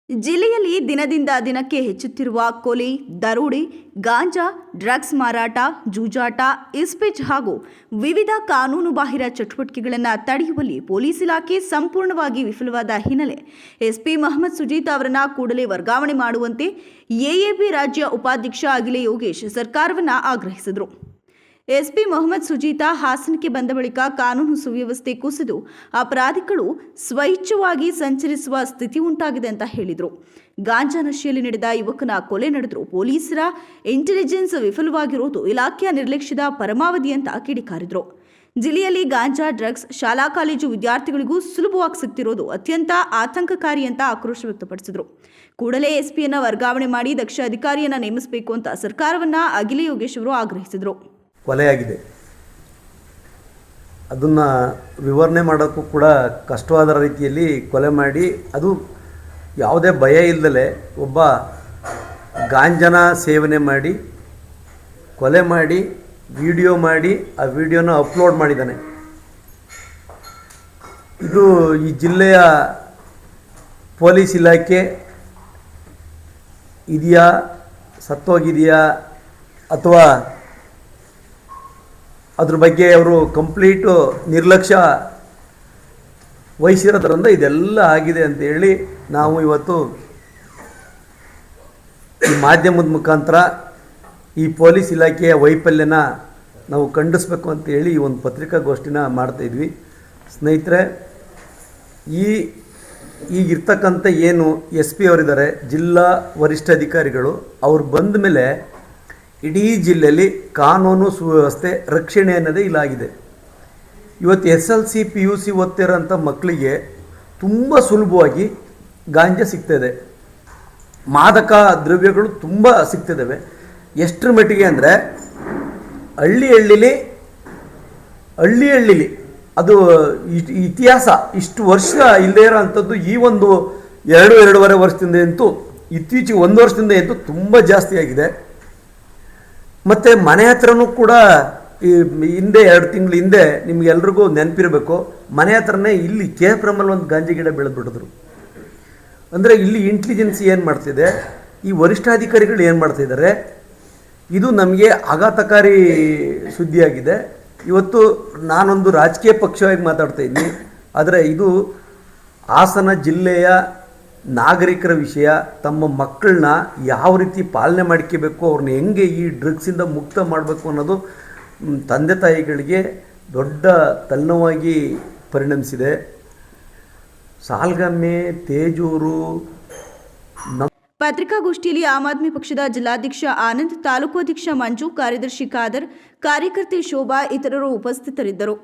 ಜಿಲ್ಲೆಯಲ್ಲಿ ದಿನದಿಂದ ದಿನಕ್ಕೆ ಹೆಚ್ಚುತ್ತಿರುವ ಕೊಲೆ, ದರೋಡೆ, ಗಾಂಜಾ, ಡ್ರಗ್ಸ್ ಮಾರಾಟ, ಜೂಜಾಟ, ಇಸ್ಪೀಟ್ ಹಾಗೂ ವಿವಿಧ ಕಾನೂನುಬಾಹಿರ ಚಟುವಟಿಕೆಗಳನ್ನು ತಡೆಯುವಲ್ಲಿ ಪೊಲೀಸ್ ಇಲಾಖೆ ಸಂಪೂರ್ಣವಾಗಿ ವಿಫಲವಾದ ಹಿನ್ನೆಲೆ ಎಸ್ಪಿ ಮೊಹಮ್ಮದ್ ಸುಜೀತ್ ಅವರನ್ನು ಕೂಡಲೇ ವರ್ಗಾವಣೆ ಮಾಡುವಂತೆ ಎಎಬಿ ರಾಜ್ಯ ಉಪಾಧ್ಯಕ್ಷ ಅಗಿಲೆ ಯೋಗೇಶ್ ಸರ್ಕಾರವನ್ನು ಆಗ್ರಹಿಸಿದರು. ಎಸ್ಪಿ ಮೊಹಮ್ಮದ್ ಸುಜೀತ ಹಾಸನಕ್ಕೆ ಬಂದ ಬಳಿಕ ಕಾನೂನು ಸುವ್ಯವಸ್ಥೆ ಕುಸಿದು ಅಪರಾಧಿಗಳು ಸ್ವಇಚ್ಛವಾಗಿ ಸಂಚರಿಸುವ ಸ್ಥಿತಿ ಉಂಟಾಗಿದೆ ಅಂತ ಹೇಳಿದರು. ಗಾಂಜಾ ನಶೆಯಲ್ಲಿ ನಡೆದ ಯುವಕನ ಕೊಲೆ ನಡೆದರೂ ಪೊಲೀಸರ ಇಂಟೆಲಿಜೆನ್ಸ್ ವಿಫಲವಾಗಿರುವುದು ಇಲಾಖೆಯ ನಿರ್ಲಕ್ಷ್ಯದ ಪರಮಾವಧಿ ಅಂತ ಕಿಡಿಕಾರಿದರು. ಜಿಲ್ಲೆಯಲ್ಲಿ ಗಾಂಜಾ, ಡ್ರಗ್ಸ್ ಶಾಲಾ ಕಾಲೇಜು ವಿದ್ಯಾರ್ಥಿಗಳಿಗೂ ಸುಲಭವಾಗಿ ಸಿಗ್ತಿರೋದು ಅತ್ಯಂತ ಆತಂಕಕಾರಿ ಅಂತ ಆಕ್ರೋಶ ವ್ಯಕ್ತಪಡಿಸಿದರು. ಕೂಡಲೇ ಎಸ್ಪಿಯನ್ನು ವರ್ಗಾವಣೆ ಮಾಡಿ ದಕ್ಷ ಅಧಿಕಾರಿಯನ್ನು ನೇಮಿಸಬೇಕು ಅಂತ ಸರ್ಕಾರವನ್ನು ಅಗಿಲೆ ಯೋಗೇಶ್ ಅವರು ಆಗ್ರಹಿಸಿದರು. ಕೊಲೆಯಾಗಿದೆ. ಅದನ್ನು ವಿವರಣೆ ಮಾಡೋಕ್ಕೂ ಕೂಡ ಕಷ್ಟವಾದ ರೀತಿಯಲ್ಲಿ ಕೊಲೆ ಮಾಡಿ, ಅದು ಯಾವುದೇ ಭಯ ಇಲ್ಲದಲೇ ಒಬ್ಬ ಗಾಂಜನ ಸೇವನೆ ಮಾಡಿ ಕೊಲೆ ಮಾಡಿ ವಿಡಿಯೋ ಮಾಡಿ ಆ ವಿಡಿಯೋನ ಅಪ್ಲೋಡ್ ಮಾಡಿದ್ದಾನೆ. ಇದು ಈ ಜಿಲ್ಲೆಯ ಪೊಲೀಸ್ ಇಲಾಖೆ ಇದೆಯಾ, ಸತ್ತೋಗಿದೆಯಾ, ಅಥವಾ ಅದ್ರ ಬಗ್ಗೆ ಅವರು ಕಂಪ್ಲೀಟು ನಿರ್ಲಕ್ಷ್ಯ ವಹಿಸಿರೋದ್ರಿಂದ ಇದೆಲ್ಲ ಆಗಿದೆ ಅಂತೇಳಿ ನಾವು ಇವತ್ತು ಈ ಮಾಧ್ಯಮದ ಮುಖಾಂತರ ಈ ಪೊಲೀಸ್ ಇಲಾಖೆಯ ವೈಫಲ್ಯನ ನಾವು ಖಂಡಿಸ್ಬೇಕು ಅಂತೇಳಿ ಈ ಒಂದು ಪತ್ರಿಕಾಗೋಷ್ಠಿನ ಮಾಡ್ತಾಯಿದ್ವಿ. ಸ್ನೇಹಿತರೆ, ಈಗಿರ್ತಕ್ಕಂಥ ಏನು ಎಸ್ ಪಿ ಅವರಿದ್ದಾರೆ, ಜಿಲ್ಲಾ ವರಿಷ್ಠಾಧಿಕಾರಿಗಳು, ಅವ್ರು ಬಂದ ಮೇಲೆ ಇಡೀ ಜಿಲ್ಲೆಯಲ್ಲಿ ಕಾನೂನು ಸುವ್ಯವಸ್ಥೆ ರಕ್ಷಣೆ ಅನ್ನೋದೇ ಇಲ್ಲಾಗಿದೆ. ಇವತ್ತು SLC PUC ಓದ್ತಿರೋಂಥ ಮಕ್ಕಳಿಗೆ ತುಂಬ ಸುಲಭವಾಗಿ ಗಾಂಜಾ ಸಿಗ್ತದೆ, ಮಾದಕ ದ್ರವ್ಯಗಳು ತುಂಬ ಸಿಗ್ತಿದ್ದಾವೆ. ಎಷ್ಟರ ಮಟ್ಟಿಗೆ ಅಂದರೆ ಹಳ್ಳಿಲಿ ಅದು ಇತಿಹಾಸ ಇಷ್ಟು ವರ್ಷ ಇಲ್ಲದೇ ಇರೋ ಅಂಥದ್ದು ಈ ಒಂದು 2-2.5 ವರ್ಷದಿಂದ ಅಂತೂ, ಇತ್ತೀಚೆಗೆ 1 ವರ್ಷದಿಂದ ಅಂತೂ ತುಂಬ ಜಾಸ್ತಿ ಆಗಿದೆ. ಮತ್ತು ಮನೆ ಹತ್ರನೂ ಕೂಡ ಈ ಹಿಂದೆ 2 ತಿಂಗಳ ಹಿಂದೆ ನಿಮಗೆಲ್ರಿಗೂ ನೆನಪಿರಬೇಕು, ಮನೆ ಹತ್ರನೇ ಇಲ್ಲಿ KFRMಲ್ಲಿ ಒಂದು ಗಾಂಜಾ ಗಿಡ ಬೆಳೆದ್ಬಿಟ್ಟಿದ್ರು. ಅಂದರೆ ಇಲ್ಲಿ ಇಂಟೆಲಿಜೆನ್ಸಿ ಏನು ಮಾಡ್ತಿದೆ, ಈ ವರಿಷ್ಠಾಧಿಕಾರಿಗಳು ಏನು ಮಾಡ್ತಿದ್ದಾರೆ, ಇದು ನಮಗೆ ಆಘಾತಕಾರಿ ಸುದ್ದಿಯಾಗಿದೆ. ಇವತ್ತು ನಾನೊಂದು ರಾಜಕೀಯ ಪಕ್ಷವಾಗಿ ಮಾತಾಡ್ತಾ ಇದ್ದೀನಿ, ಆದರೆ ಇದು ಹಾಸನ ಜಿಲ್ಲೆಯ ನಾಗರಿಕರ ವಿಷಯ. ತಮ್ಮ ಮಕ್ಕಳನ್ನ ಯಾವ ರೀತಿ ಪಾಲನೆ ಮಾಡ್ಕೋಬೇಕು, ಅವ್ರನ್ನ ಹೆಂಗೆ ಈ ಡ್ರಗ್ಸಿಂದ ಮುಕ್ತ ಮಾಡಬೇಕು ಅನ್ನೋದು ತಂದೆ ತಾಯಿಗಳಿಗೆ ದೊಡ್ಡ ತಲೆನೋವಾಗಿ ಪರಿಣಮಿಸಿದೆ. ಸಾಲ್ಗಮ್ಮೆ, ತೇಜೂರು. ಪತ್ರಿಕಾಗೋಷ್ಠಿಯಲ್ಲಿ ಆಮ್ ಆದ್ಮಿ ಪಕ್ಷದ ಜಿಲ್ಲಾಧ್ಯಕ್ಷ ಆನಂದ್, ತಾಲೂಕು ಅಧ್ಯಕ್ಷ ಮಂಜು, ಕಾರ್ಯದರ್ಶಿ ಖಾದರ್, ಕಾರ್ಯಕರ್ತೆ ಶೋಭಾ ಇತರರು ಉಪಸ್ಥಿತರಿದ್ದರು.